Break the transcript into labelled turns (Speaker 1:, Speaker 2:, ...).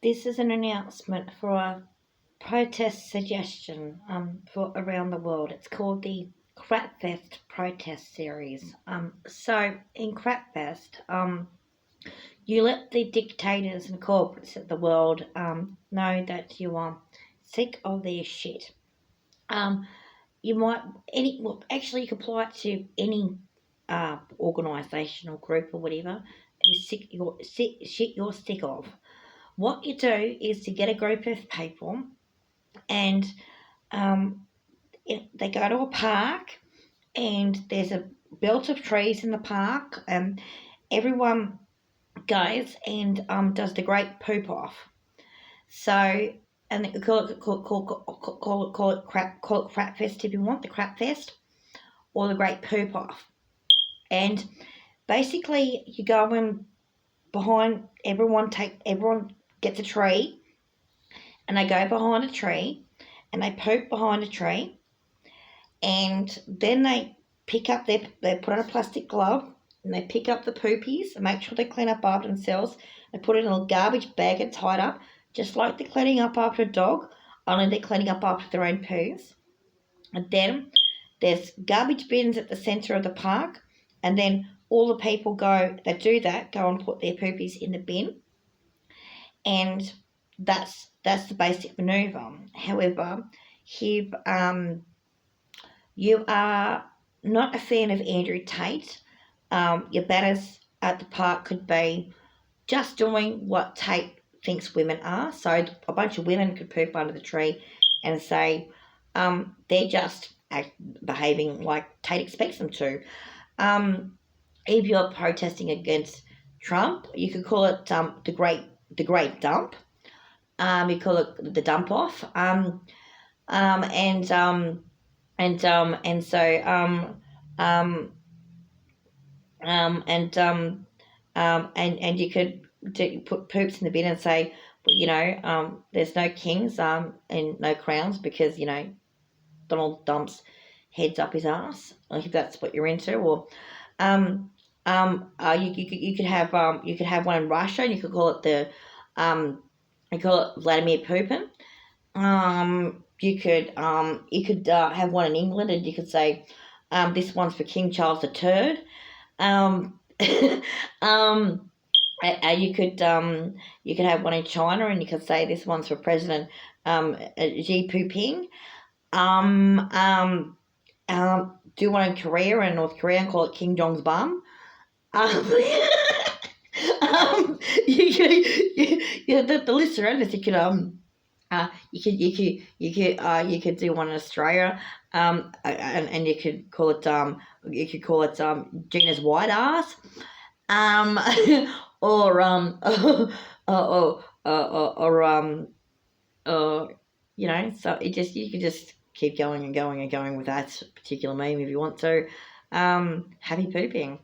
Speaker 1: This is an announcement for a protest suggestion for around the world. It's called the Crapfest protest series. So in Crapfest, you let the dictators and corporates of the world know that you are sick of their shit. You might actually you can apply it to any organisation or group or whatever. You're sick of. What you do is to get a group of people and um, they go to a park and there's a belt of trees in the park and everyone goes and does the great poop off. So, and they call it crap fest if you want, the crap fest or the great poop off. And basically you go in behind everyone gets a tree and they go behind a tree and they poop behind a tree and then they they put on a plastic glove and they pick up the poopies and make sure they clean up after themselves. They put it in a garbage bag and tie it up, just like they're cleaning up after a dog, only they're cleaning up after their own poos. And then there's garbage bins at the centre of the park, and then all the people that do that go and put their poopies in the bin, and that's the basic manoeuvre. However, if you are not a fan of Andrew Tate, your banners at the park could be just doing what Tate thinks women are. So a bunch of women could poop under the tree and say they're just behaving like Tate expects them to. If you're protesting against Trump, you could call it the great dump. You call it the dump off. And you could put poops in the bin and say, there's no kings and no crowns because Donald dumps heads up his ass. If that's what you're into, or you could have one in Russia and you could call it Vladimir Putin. You could have one in England and you could say this one's for King Charles III. You could have one in China and you could say this one's for President Xi Jinping. Do one in Korea and North Korea and call it King Jong's bum. The list around this, you could do one in Australia, and you could call it Gina's white ass, or so you could just keep going and going and going with that particular meme if you want to. Happy pooping.